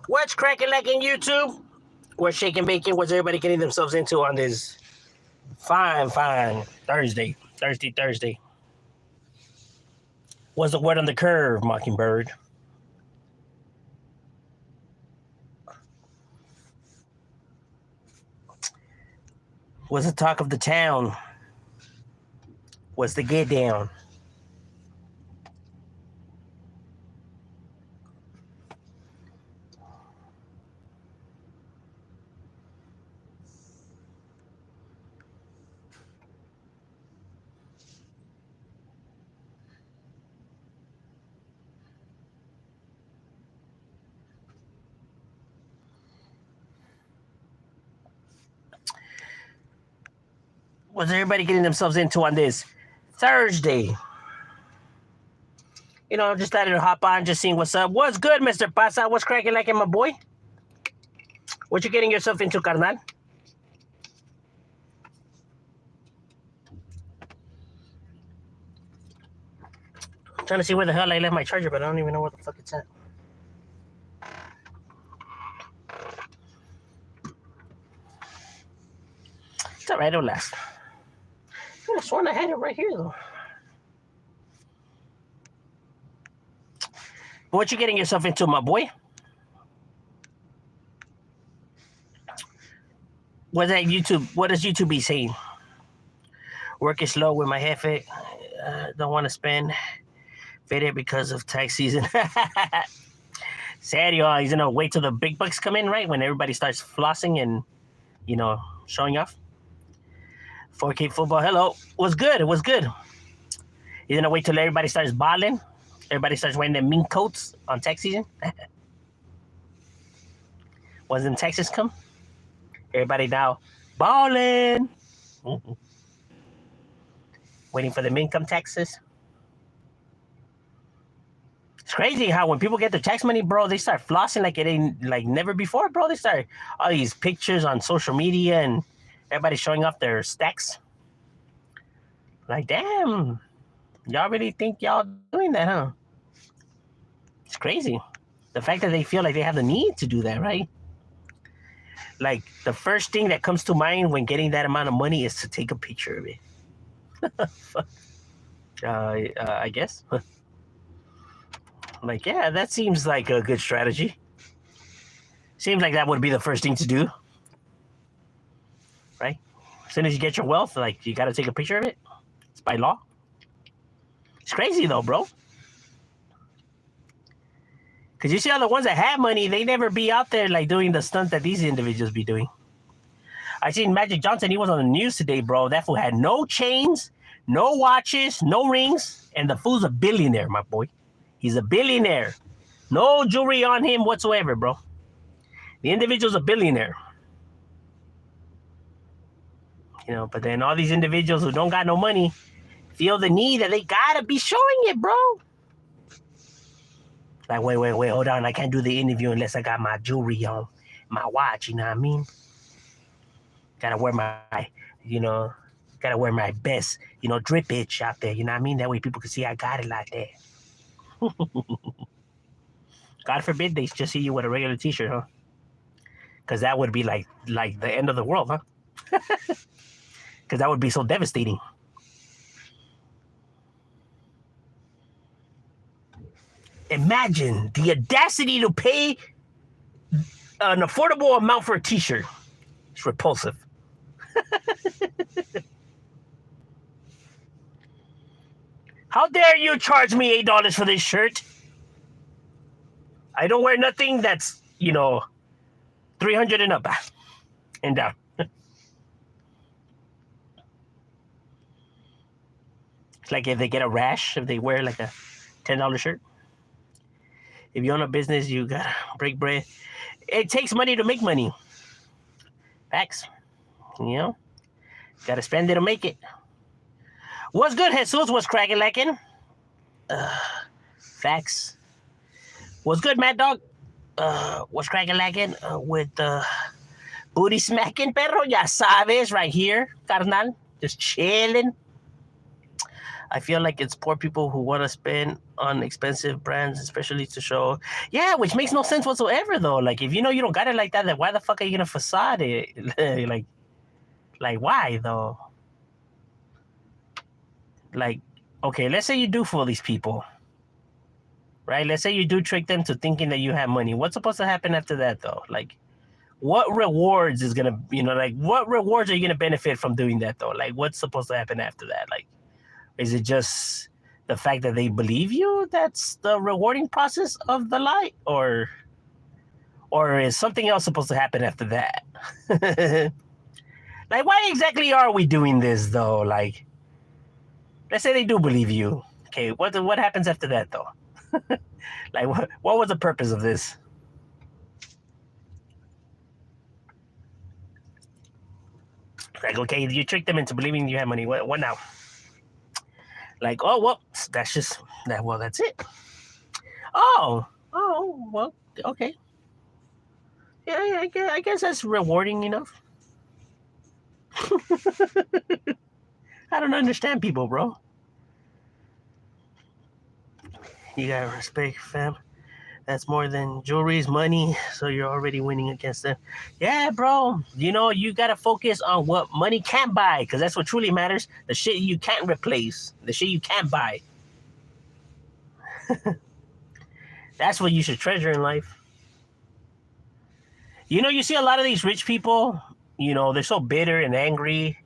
What's cracking like in YouTube? What's shaking bacon? What's everybody getting themselves into on this fine Thursday? Thursday. What's the word on the curve, Mockingbird? What's the talk of the town? What's the get down? What's everybody getting themselves into on this Thursday? You know, just started to hop on, just seeing what's up. What's good, Mr. Pasa? What's cracking like in my boy? What you getting yourself into, carnal? I'm trying to see where the hell I left my charger, but I don't even know where the fuck it's at. It's alright, it'll last. I could have sworn I had it right here, though. What you getting yourself into, my boy? What's that YouTube? What does YouTube be saying? Work is slow with my jefe. Don't want to spend faded because of tax season. Serio, he's gonna wait till the big bucks come in, right? When everybody starts flossing and, you know, showing off. 4K football, hello. What's good? It was good. He's gonna wait till everybody starts balling. Everybody starts wearing their mink coats on tax season. Once them taxes come, everybody now balling. Waiting for the income taxes. It's crazy how when people get their tax money, bro, they start flossing like it ain't like never before, bro. They start all these pictures on social media and everybody showing off their stacks. Like, damn, y'all really think y'all doing that, huh? It's crazy. The fact that they feel like they have the need to do that, right? Like, the first thing that comes to mind when getting that amount of money is to take a picture of it. I guess. Like, yeah, that seems like a good strategy. Seems like that would be the first thing to do. Right? As soon as you get your wealth, like, you got to take a picture of it. It's by law. It's crazy, though, bro. Because you see all the ones that have money, they never be out there, like, doing the stunt that these individuals be doing. I seen Magic Johnson. He was on the news today, bro. That fool had no chains, no watches, no rings, and the fool's a billionaire, my boy. He's a billionaire. No jewelry on him whatsoever, bro. The individual's a billionaire. You know, but then all these individuals who don't got no money feel the need that they gotta be showing it, bro. Like, wait, hold on. I can't do the interview unless I got my jewelry on, my watch, you know what I mean? Gotta wear my, gotta wear my best, drip itch out there, you know what I mean? That way people can see I got it like that. God forbid they just see you with a regular t-shirt, huh? Because that would be like the end of the world, huh? Because that would be so devastating. Imagine the audacity to pay an affordable amount for a t-shirt. It's repulsive. How dare you charge me $8 for this shirt? I don't wear nothing that's, 300 and up and down. It's like if they get a rash, if they wear like a $10 shirt. If you own a business, you gotta break bread. It takes money to make money. Facts. Gotta spend it to make it. What's good, Jesus? What's cracking lacking? Facts. What's good, Mad Dog? What's cracking lacking? With booty smacking, perro, ya sabes, right here, carnal. Just chilling. I feel like it's poor people who want to spend on expensive brands, especially to show. Yeah, which makes no sense whatsoever, though. Like, if you know you don't got it like that, then why the fuck are you gonna facade it? like why though? Like, okay, let's say you do fool these people, right? Let's say you do trick them to thinking that you have money. What's supposed to happen after that, though? Like, what rewards is gonna, like, what rewards are you gonna benefit from doing that, though? Like, what's supposed to happen after that? Like, is it just the fact that they believe you that's the rewarding process of the lie, or is something else supposed to happen after that? Like, why exactly are we doing this, though? Like, let's say they do believe you. Okay, what happens after that, though? Like, what was the purpose of this? Like, okay, you tricked them into believing you have money. What now? Like, oh, well, that's just that. Well, that's it. Oh, well, okay. Yeah, I guess that's rewarding enough. I don't understand people, bro. You gotta respect, fam. That's more than jewelry's money, so you're already winning against them. Yeah, bro. You gotta focus on what money can't buy, because that's what truly matters. The shit you can't replace, the shit you can't buy. That's what you should treasure in life. You see a lot of these rich people, they're so bitter and angry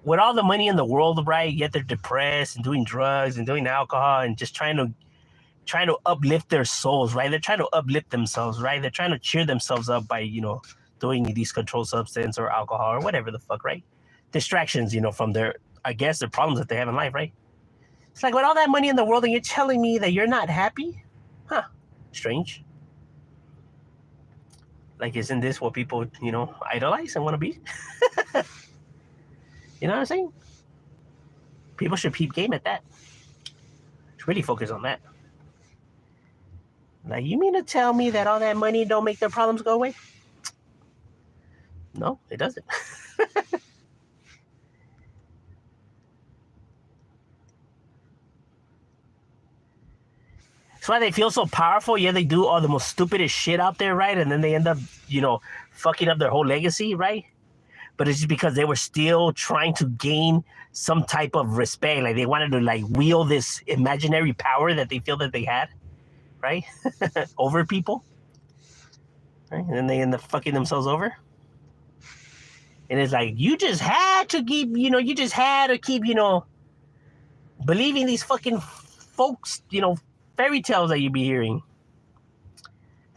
with all the money in the world, right? Yet they're depressed and doing drugs and doing alcohol and just trying to uplift their souls, right? They're trying to uplift themselves, right? They're trying to cheer themselves up by, doing these controlled substance or alcohol or whatever the fuck, right? Distractions, from their problems that they have in life, right? It's like, with all that money in the world and you're telling me that you're not happy? Huh. Strange. Like, isn't this what people, idolize and want to be? You know what I'm saying? People should peep game at that. Should really focus on that. Like, you mean to tell me that all that money don't make their problems go away? No, it doesn't. That's why they feel so powerful. Yeah, they do all the most stupidest shit out there, right? And then they end up, fucking up their whole legacy, right? But it's just because they were still trying to gain some type of respect. Like, they wanted to, like, wield this imaginary power that they feel that they had, right? Over people. Right? And then they end up fucking themselves over. And it's like, you just had to keep, believing these fucking folks, fairy tales that you be hearing.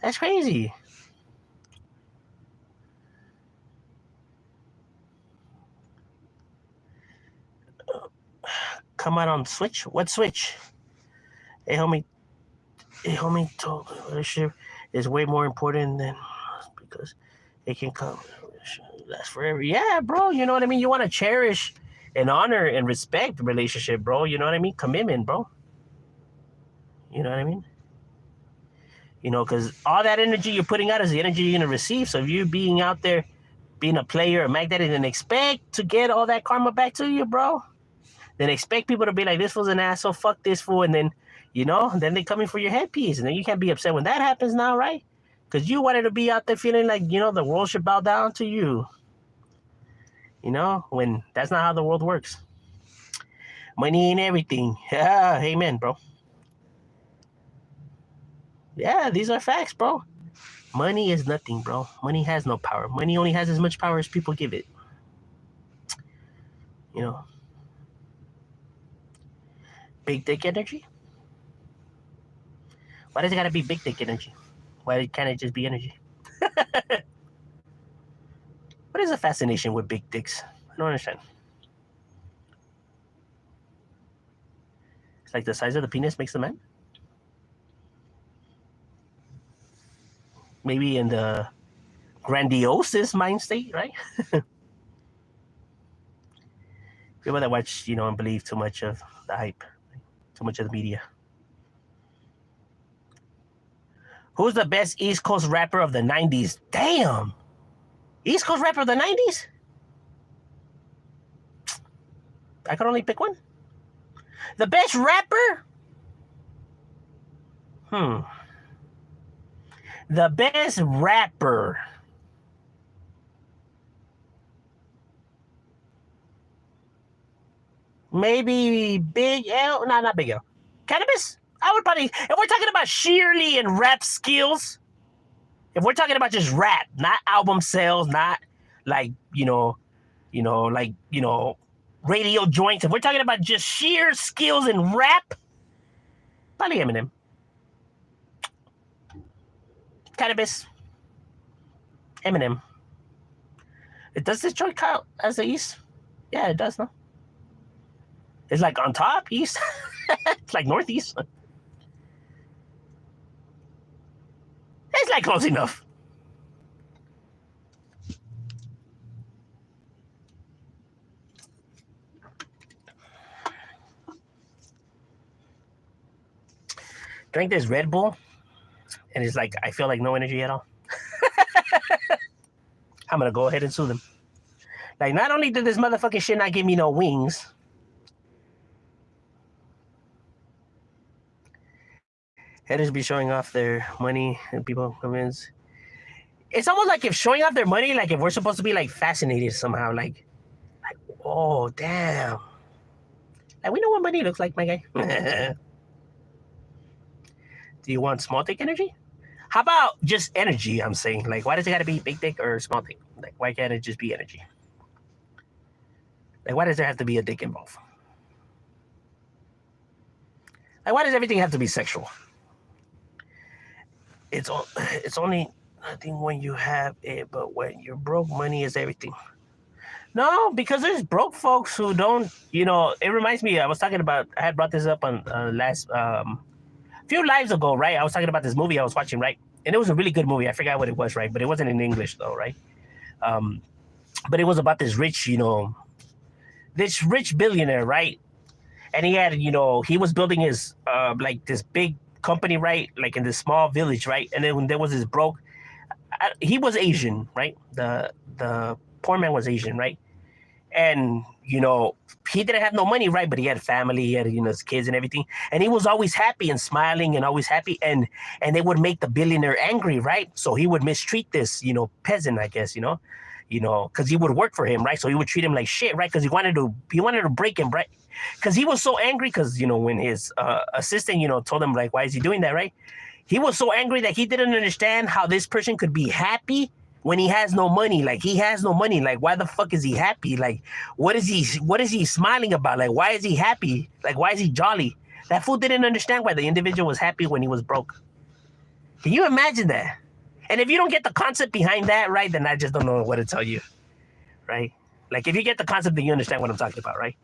That's crazy. Come out on Switch? What Switch? Hey, homie told me leadership is way more important than because it can come last forever. Yeah, bro. You know what I mean? You want to cherish and honor and respect the relationship, bro. You know what I mean? Commitment, bro. You know what I mean? Because all that energy you're putting out is the energy you're going to receive. So if you're being out there, being a player, a magnet, and then expect to get all that karma back to you, bro, then expect people to be like, this fool's an asshole, fuck this fool, and then, then they come in for your headpiece, and then you can't be upset when that happens now, right? Because you wanted to be out there feeling like, the world should bow down to you. When that's not how the world works. Money ain't everything. Yeah, amen, bro. Yeah, these are facts, bro. Money is nothing, bro. Money has no power. Money only has as much power as people give it. Big dick energy? Why does it gotta be big dick energy? Why can't it just be energy? What is the fascination with big dicks? I don't understand. It's like the size of the penis makes the man? Maybe in the grandiose mind state, right? People that watch, and believe too much of the hype, too much of the media. Who's the best East Coast rapper of the 90s? Damn! East Coast rapper of the 90s? I could only pick one. The best rapper? Hmm. The best rapper. Maybe Big L. No, not Big L. Cannabis? I would probably, if we're talking about sheerly and rap skills, if we're talking about just rap, not album sales, not like, radio joints, if we're talking about just sheer skills in rap, probably Eminem. Cannabis. Eminem. Does this joint count as the East? Yeah, it does, no? It's like on top, East. It's like Northeast. It's like close enough. Drink this Red Bull, and it's like I feel like no energy at all. I'm gonna go ahead and sue them. Like, not only did this motherfucking shit not give me no wings, headers be showing off their money and people convince. It's almost like if showing off their money, like if we're supposed to be like fascinated somehow, like oh damn, like we know what money looks like, my guy. Do you want small dick energy? How about just energy? I'm saying, like, why does it gotta be big dick or small dick? Like, why can't it just be energy? Like, why does there have to be a dick involved? Like, why does everything have to be sexual? It's only nothing when you have it, but when you're broke, money is everything. No, because there's broke folks who don't. It reminds me. I had brought this up on last few lives ago, right? I was talking about this movie I was watching, right? And it was a really good movie. I forgot what it was, right? But it wasn't in English though, right? Um, but it was about this rich billionaire, right? And he had, he was building his like this big company, right? Like in this small village, right? And then when there was this broke, he was Asian, right? The poor man was Asian, right? And he didn't have no money, right? But he had family, he had his kids and everything, and he was always happy and smiling and always happy. And they would make the billionaire angry, right? So he would mistreat this peasant, I guess, because he would work for him, right? So he would treat him like shit, right? Because he wanted to break him, right? Because he was so angry, because when his assistant told him, like, why is he doing that, right? He was so angry that he didn't understand how this person could be happy when he has no money. Like, he has no money. Like, why the fuck is he happy? Like, what is he smiling about? Like, why is he happy? Like, why is he jolly? That fool didn't understand why the individual was happy when he was broke. Can you imagine that? And if you don't get the concept behind that, right, then I just don't know what to tell you, right? Like, if you get the concept, then you understand what I'm talking about, right?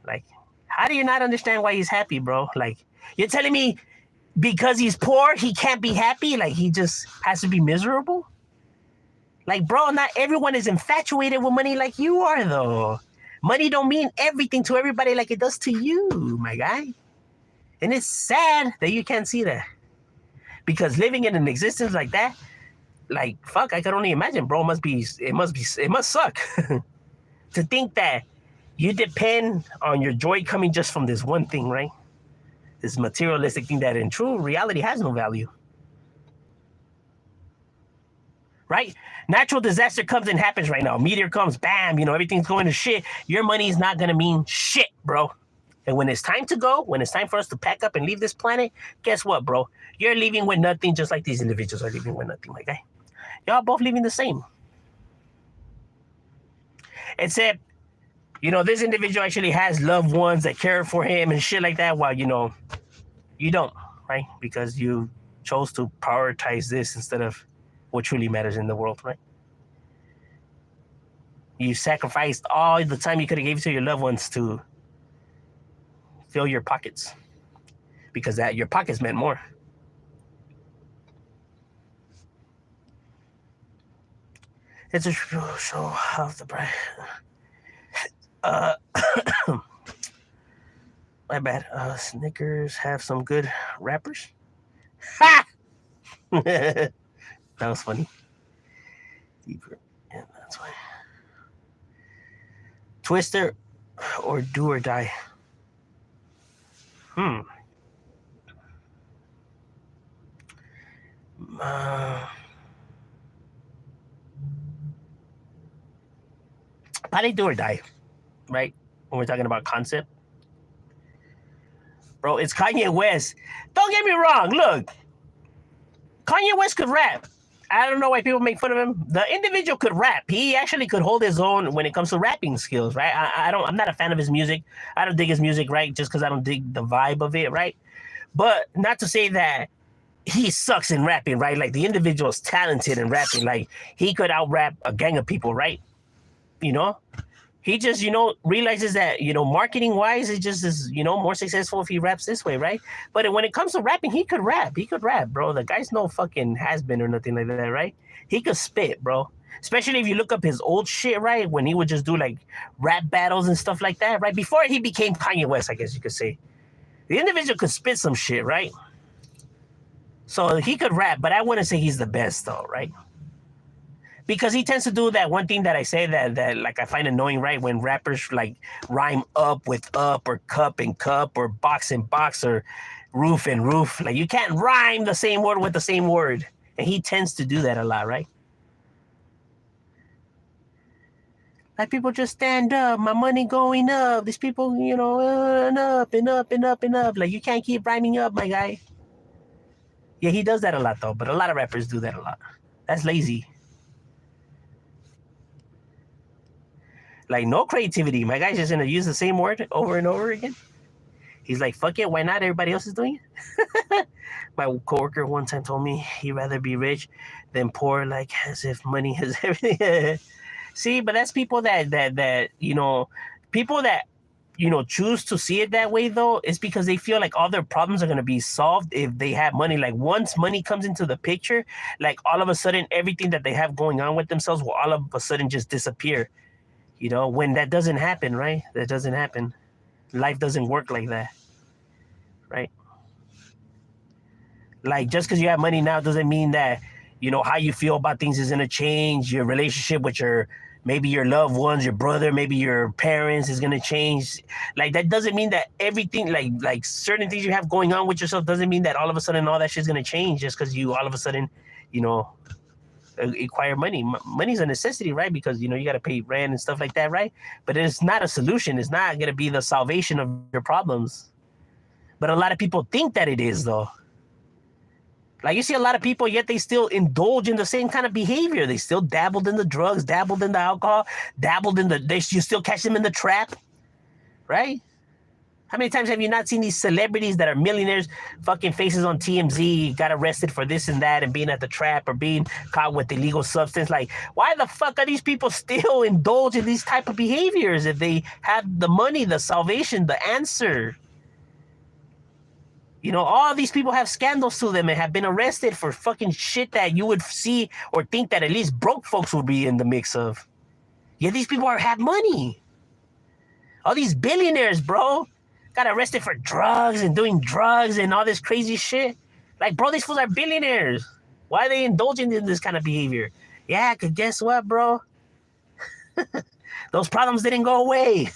Like, how do you not understand why he's happy, bro? Like, you're telling me because he's poor, he can't be happy? Like, he just has to be miserable? Like, bro, not everyone is infatuated with money like you are, though. Money don't mean everything to everybody like it does to you, my guy. And it's sad that you can't see that. Because living in an existence like that, like, fuck, I could only imagine, bro. It must suck. To think that you depend on your joy coming just from this one thing, right? This materialistic thing that in true reality has no value. Right? Natural disaster comes and happens right now. Meteor comes, bam, everything's going to shit. Your money is not going to mean shit, bro. And when it's time to go, when it's time for us to pack up and leave this planet, guess what, bro? You're leaving with nothing, just like these individuals are leaving with nothing, my guy. Y'all both leaving the same. Except, this individual actually has loved ones that care for him and shit like that, while, you don't, right? Because you chose to prioritize this instead of what truly matters in the world, right? You sacrificed all the time you could have gave to your loved ones to fill your pockets, because that your pockets meant more. It's a show of the bright. My bad. Snickers have some good rappers. Ha! That was funny. Deeper. Yeah, that's why. Twister or Do or Die. Hmm. Uh, Probably do or die, right? When we're talking about concept, bro, it's Kanye West. Don't get me wrong. Look, Kanye West could rap. I don't know why people make fun of him. The individual could rap. He actually could hold his own when it comes to rapping skills, right? I don't. I'm not a fan of his music. I don't dig his music, right? Just because I don't dig the vibe of it, right? But not to say that he sucks in rapping, right? Like the individual is talented in rapping. Like he could out rap a gang of people, right? You know, he just realizes that marketing wise it just is more successful if he raps this way, right? But when it comes to rapping, he could rap, bro. The guy's no fucking has-been or nothing like that, right? He could spit, bro. Especially if you look up his old shit, right? When he would just do like rap battles and stuff like that, right? Before he became Kanye West, I guess you could say. The individual could spit some shit, right? So he could rap, but I wouldn't say he's the best though, right? Because he tends to do that one thing that I say that like I find annoying, right? When rappers like rhyme up with up or cup and cup or box and box or roof and roof. Like you can't rhyme the same word with the same word. And he tends to do that a lot, right? Like people just stand up, my money going up. These people, and up and up and up and up. Like you can't keep rhyming up, my guy. Yeah, he does that a lot though, but a lot of rappers do that a lot. That's lazy. Like no creativity. My guy's just gonna use the same word over and over again. He's like, fuck it, why not? Everybody else is doing it. My coworker one time told me he'd rather be rich than poor, like as if money has everything. See, but that's people that people that choose to see it that way though, is because they feel like all their problems are gonna be solved if they have money. Like once money comes into the picture, like all of a sudden everything that they have going on with themselves will all of a sudden just disappear. When that doesn't happen, right? That doesn't happen. Life doesn't work like that, right? Like just because you have money now doesn't mean that how you feel about things is gonna change. Your relationship with maybe your loved ones, your brother, maybe your parents is gonna change. Like that doesn't mean that everything, like certain things you have going on with yourself, doesn't mean that all of a sudden all that shit's gonna change just because you all of a sudden, you know, acquire money. Money's a necessity, right? Because you got to pay rent and stuff like that, right? But it's not a solution. It's not gonna be the salvation of your problems. But a lot of people think that it is, though. Like you see a lot of people, yet they still indulge in the same kind of behavior. They still dabbled in the drugs, dabbled in the alcohol, dabbled in you still catch them in the trap, right? How many times have you not seen these celebrities that are millionaires, fucking faces on TMZ, got arrested for this and that and being at the trap or being caught with illegal substance? Like, why the fuck are these people still indulge in these type of behaviors if they have the money, the salvation, the answer? All these people have scandals to them and have been arrested for fucking shit that you would see or think that at least broke folks would be in the mix of. Yeah, these people have money. All these billionaires, bro, got arrested for drugs and doing drugs and all this crazy shit. Like, bro, these fools are billionaires. Why are they indulging in this kind of behavior? Yeah, because guess what, bro? Those problems didn't go away.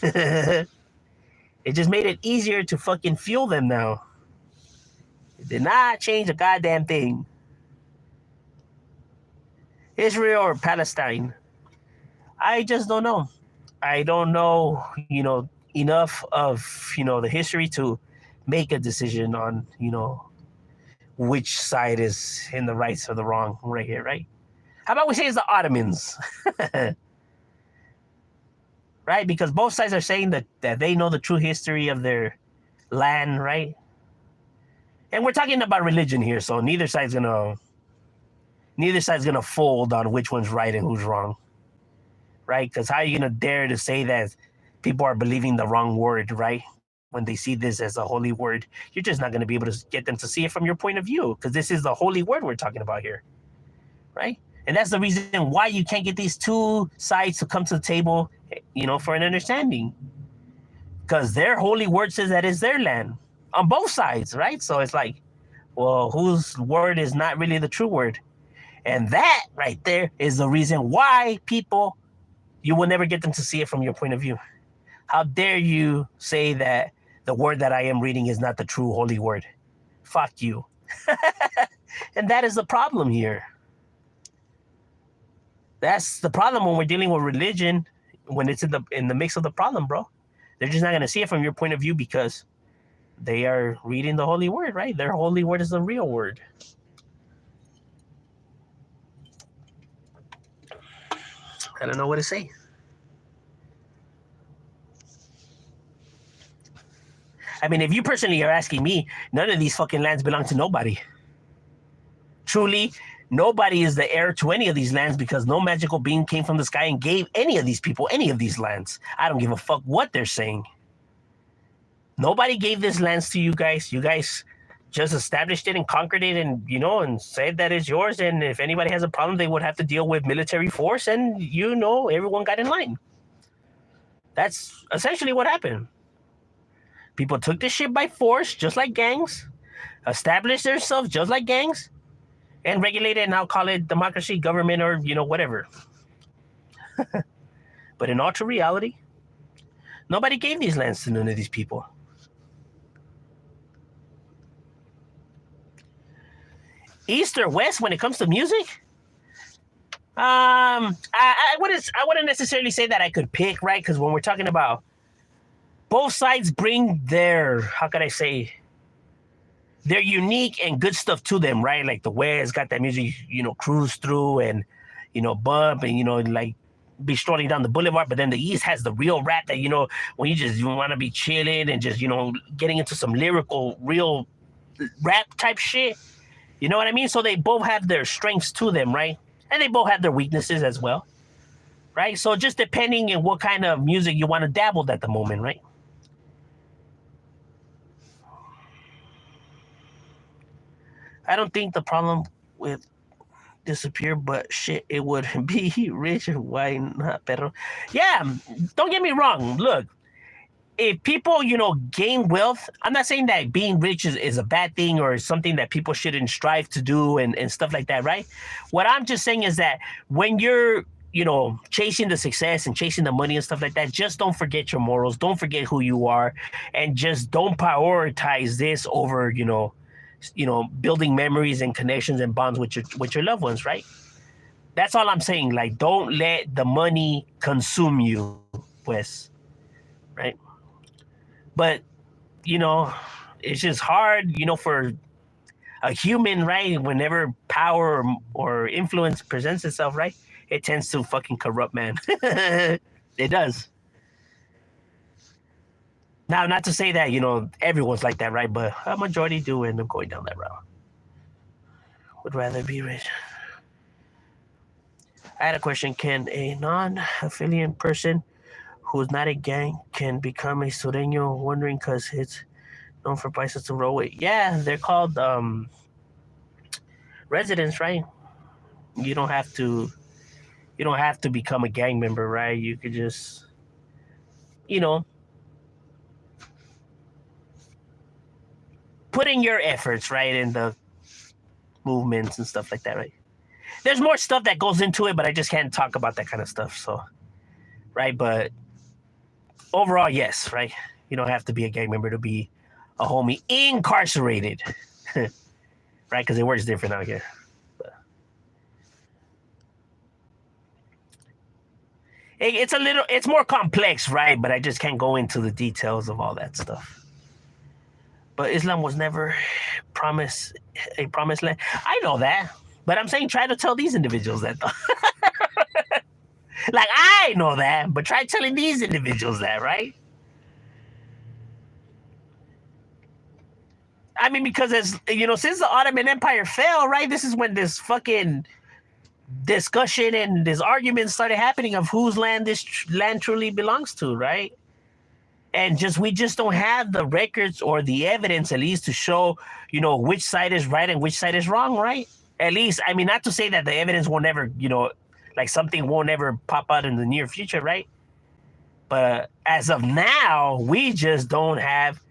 It just made it easier to fucking fuel them now. It did not change a goddamn thing. Israel or Palestine? I just don't know. I don't know, enough of, the history to make a decision on, which side is in the right or the wrong right here, right? How about we say it's the Ottomans? Right? Because both sides are saying that they know the true history of their land, right? And we're talking about religion here, so neither side's gonna fold on which one's right and who's wrong, right? Because how are you gonna dare to say that people are believing the wrong word, right? When they see this as a holy word, you're just not gonna be able to get them to see it from your point of view, because this is the holy word we're talking about here, right? And that's the reason why you can't get these two sides to come to the table, for an understanding, because their holy word says that it's their land. On both sides, right? So it's like, well, whose word is not really the true word? And that right there is the reason why you will never get them to see it from your point of view. How dare you say that the word that I am reading is not the true holy word. Fuck you. And that is the problem here. That's the problem when we're dealing with religion, when it's in the mix of the problem, bro. They're just not gonna see it from your point of view because they are reading the holy word, right? Their holy word is the real word. I don't know what to say. I mean, if you personally are asking me, none of these fucking lands belong to nobody. Truly, nobody is the heir to any of these lands because no magical being came from the sky and gave any of these people any of these lands. I don't give a fuck what they're saying. Nobody gave these lands to you guys. You guys just established it and conquered it and, you know, and said that it's yours. And if anybody has a problem, they would have to deal with military force. And, you know, everyone got in line. That's essentially what happened. People took this shit by force, just like gangs, established themselves just like gangs, and regulated, and I'll call it democracy, government, or, you know, whatever. But in all true reality, nobody gave these lands to none of these people. East or West when it comes to music? I wouldn't necessarily say that I could pick, right? Because when we're talking about both sides bring their, how could I say, their unique and good stuff to them, right? Like the West got that music, you know, cruise through and, you know, bump and, you know, like be strolling down the boulevard. But then the East has the real rap that, you know, when you want to be chilling and just, you know, getting into some lyrical, real rap type shit. You know what I mean? So they both have their strengths to them, right? And they both have their weaknesses as well, right? So just depending on what kind of music you want to dabble at the moment, right? I don't think the problem with disappear, but shit, it would be rich. Why not, Pedro? Yeah, don't get me wrong. Look, if people, you know, gain wealth, I'm not saying that being rich is a bad thing or something that people shouldn't strive to do and stuff like that, right? What I'm just saying is that when you're, you know, chasing the success and chasing the money and stuff like that, just don't forget your morals, don't forget who you are, and just don't prioritize this over, building memories and connections and bonds with your loved ones, right? That's all I'm saying. Like, don't let the money consume you, pues, right? But you know, it's just hard, you know, for a human, right? Whenever power or influence presents itself, right? It tends to fucking corrupt, man. It does. Now, not to say that, you know, everyone's like that, right? But a majority do end up going down that route. Would rather be rich. I had a question. Can a non-affiliate person who's not a gang can become a sureño? Wondering because it's known for prices to roll with. Yeah, they're called residents, right? You don't have to become a gang member, right? You could just, you know, put in your efforts, right, in the movements and stuff like that, right? There's more stuff that goes into it, but I just can't talk about that kind of stuff. So, right, but overall, yes, right. You don't have to be a gang member to be a homie incarcerated, right? Because it works different out here. It's more complex, right? But I just can't go into the details of all that stuff. But Islam was never promised a promised land. I know that, but I'm saying try to tell these individuals that. Like, I know that, but try telling these individuals that, right? I mean, because as you know, since the Ottoman Empire fell, right? This is when this fucking discussion and this argument started happening of whose land this land truly belongs to, right? And just we just don't have the records or the evidence, at least, to show, you know, which side is right and which side is wrong, right? At least, I mean, not to say that the evidence will never, you know, like something won't ever pop out in the near future, right? But as of now, we just don't have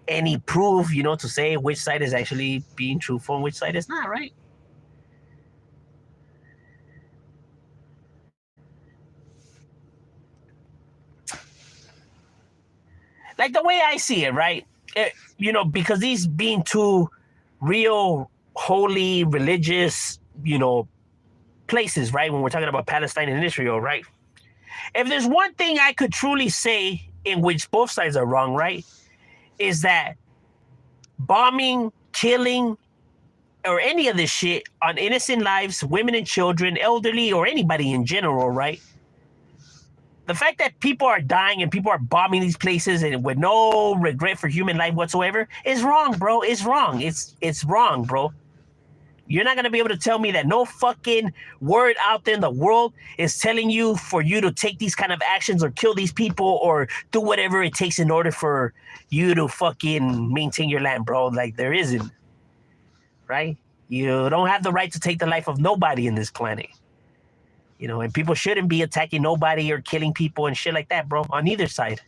any proof, you know, to say which side is actually being truthful and which side is not, right? like the way I see it, right? Because these being two real holy religious, places, right? When we're talking about Palestine and Israel, right? If there's one thing I could truly say in which both sides are wrong, right, is that bombing, killing, or any of this shit on innocent lives, women and children, elderly, or anybody in general, right? The fact that people are dying and people are bombing these places and with no regret for human life whatsoever is wrong, bro. It's wrong. It's wrong, bro. You're not going to be able to tell me that no fucking word out there in the world is telling you for you to take these kind of actions or kill these people or do whatever it takes in order for you to fucking maintain your land, bro. Like, there isn't, right? You don't have the right to take the life of nobody in this planet. And people shouldn't be attacking nobody or killing people and shit like that, bro, on either side.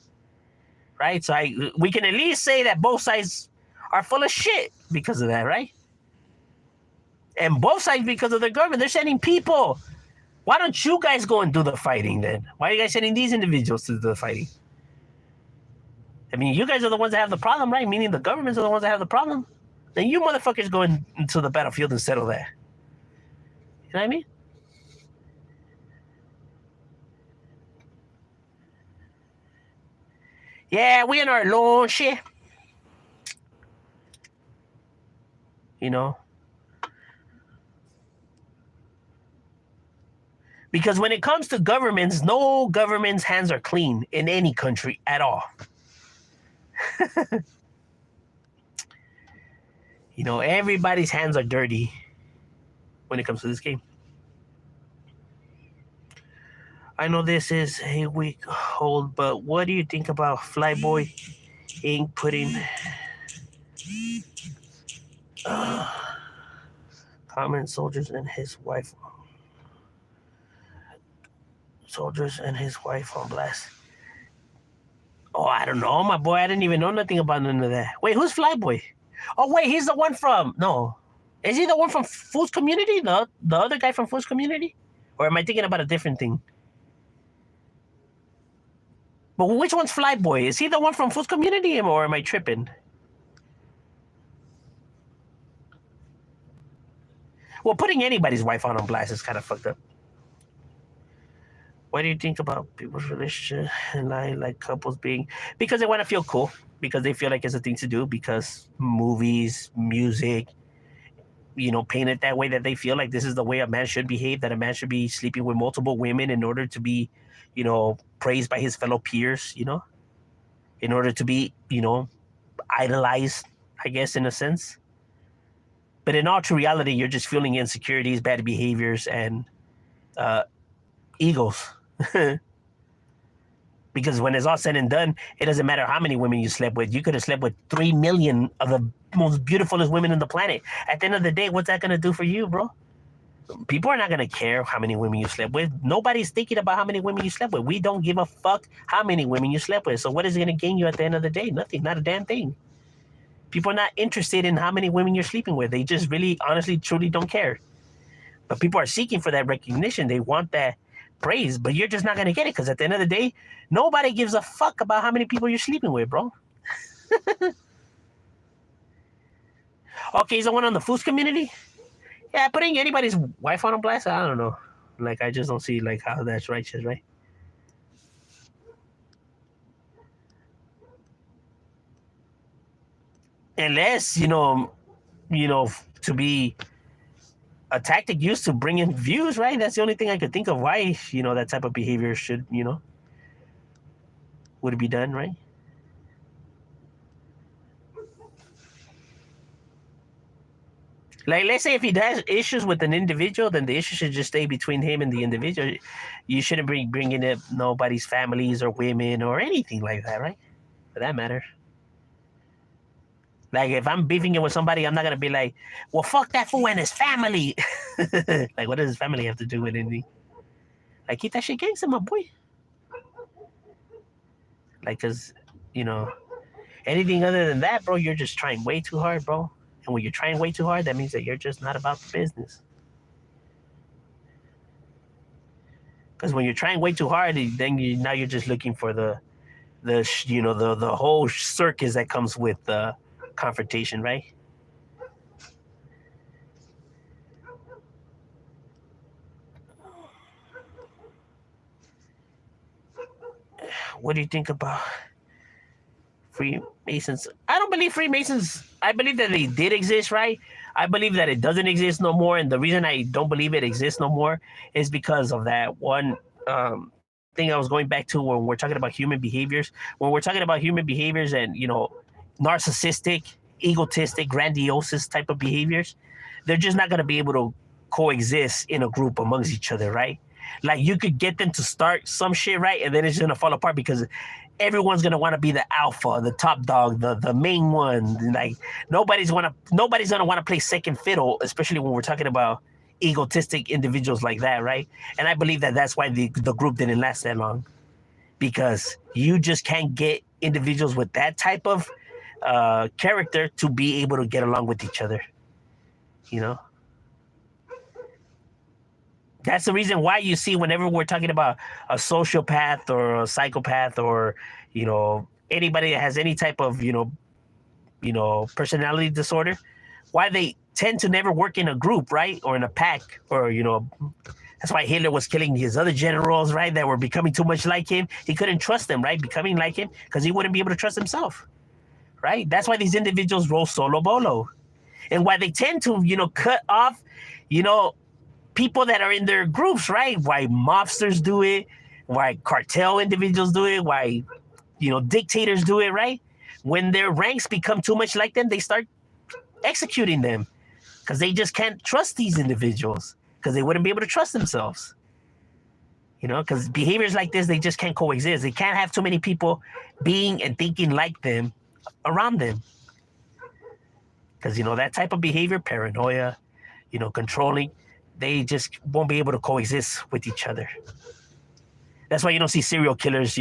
Right? So we can at least say that both sides are full of shit because of that, right? And both sides, because of the government, they're sending people. Why don't you guys go and do the fighting then? Why are you guys sending these individuals to do the fighting? I mean, you guys are the ones that have the problem, right? Meaning the governments are the ones that have the problem. Then you motherfuckers go into the battlefield and settle that. You know what I mean? Yeah, we in our own shit. Because when it comes to governments, no government's hands are clean in any country at all. Everybody's hands are dirty when it comes to this game. I know this is a week old, but what do you think about Flyboy Inc. putting common soldiers and his wife on blast? Oh, I don't know, my boy. I didn't even know nothing about none of that. Wait, who's Flyboy? Oh, wait, he's the one from... No. Is he the one from Food's Community? The other guy from Food's Community? Or am I thinking about a different thing? But which one's Flyboy? Is he the one from Food's Community or am I tripping? Well, putting anybody's wife on blast is kind of fucked up. What do you think about people's relationship and like couples being... Because they want to feel cool. Because they feel like it's a thing to do. Because movies, music, paint it that way that they feel like this is the way a man should behave. That a man should be sleeping with multiple women in order to be, praised by his fellow peers, in order to be, idolized, I guess, in a sense. But in all true reality, you're just feeling insecurities, bad behaviors, and egos. Because when it's all said and done, it doesn't matter how many women you slept with. You could have slept with 3 million of the most beautifulest women on the planet. At the end of the day, what's that going to do for you, bro? People are not going to care how many women you slept with. Nobody's thinking about how many women you slept with. We don't give a fuck how many women you slept with. So what is it going to gain you at the end of the day? Nothing. Not a damn thing. People are not interested in how many women you're sleeping with. They just really, honestly, truly don't care. But people are seeking for that recognition. They want that praise, but you're just not going to get it because at the end of the day, nobody gives a fuck about how many people you're sleeping with, bro. Okay, he's the one on the Food's Community? Yeah, putting anybody's wife on blast, I don't know. Like, I just don't see, like, how that's righteous, right? Unless, to be a tactic used to bring in views, right? That's the only thing I could think of why, that type of behavior should, would be done, right? Like, let's say if he has issues with an individual, then the issue should just stay between him and the individual. You shouldn't be bringing up nobody's families or women or anything like that, right? For that matter. Like, if I'm beefing it with somebody, I'm not going to be like, well, fuck that fool and his family. Like, what does his family have to do with anything? Like, keep that shit gangster, my boy. Like, because, anything other than that, bro, you're just trying way too hard, bro. And when you're trying way too hard, that means that you're just not about the business. Because when you're trying way too hard, then now you're just looking for the the whole circus that comes with confrontation, right? What do you think about Freemasons? I don't believe Freemasons. I believe that they did exist, right? I believe that it doesn't exist no more, and the reason I don't believe it exists no more is because of that one thing I was going back to when we're talking about human behaviors. When we're talking about human behaviors and narcissistic, egotistic, grandiose type of behaviors, they're just not going to be able to coexist in a group amongst each other, right? Like you could get them to start some shit, right, and then it's gonna fall apart because everyone's gonna want to be the alpha, the top dog, the main one. Like nobody's gonna want to play second fiddle, especially when we're talking about egotistic individuals like that, right? And I believe that that's why the group didn't last that long, because you just can't get individuals with that type of character to be able to get along with each other. You know, that's the reason why you see whenever we're talking about a sociopath or a psychopath or anybody that has any type of personality disorder, why they tend to never work in a group, right, or in a pack, or that's why Hitler was killing his other generals, right, that were becoming too much like him. He couldn't trust them, right, becoming like him, because he wouldn't be able to trust himself, right? That's why these individuals roll solo bolo, and why they tend to cut off people that are in their groups, right? Why mobsters do it, why cartel individuals do it, why dictators do it, right? When their ranks become too much like them, they start executing them because they just can't trust these individuals, because they wouldn't be able to trust themselves. Because behaviors like this, they just can't coexist. They can't have too many people being and thinking like them around them, because that type of behavior, paranoia, controlling, they just won't be able to coexist with each other. That's why you don't see serial killers,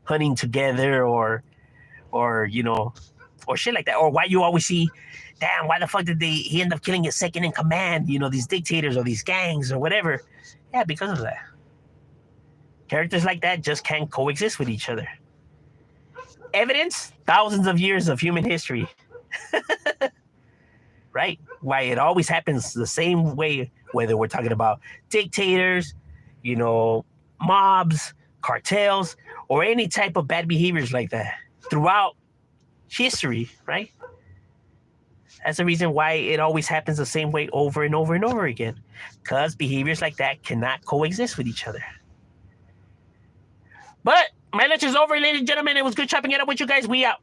hunting together or shit like that. Or why you always see, damn, why the fuck did he end up killing his second in command? These dictators or these gangs or whatever. Yeah, because of that. Characters like that just can't coexist with each other. Evidence? Thousands of years of human history. Right? Why it always happens the same way, whether we're talking about dictators, mobs, cartels, or any type of bad behaviors like that throughout history, right? That's the reason why it always happens the same way over and over and over again, because behaviors like that cannot coexist with each other. But my lecture's over, ladies and gentlemen. It was good chopping it up with you guys. We out.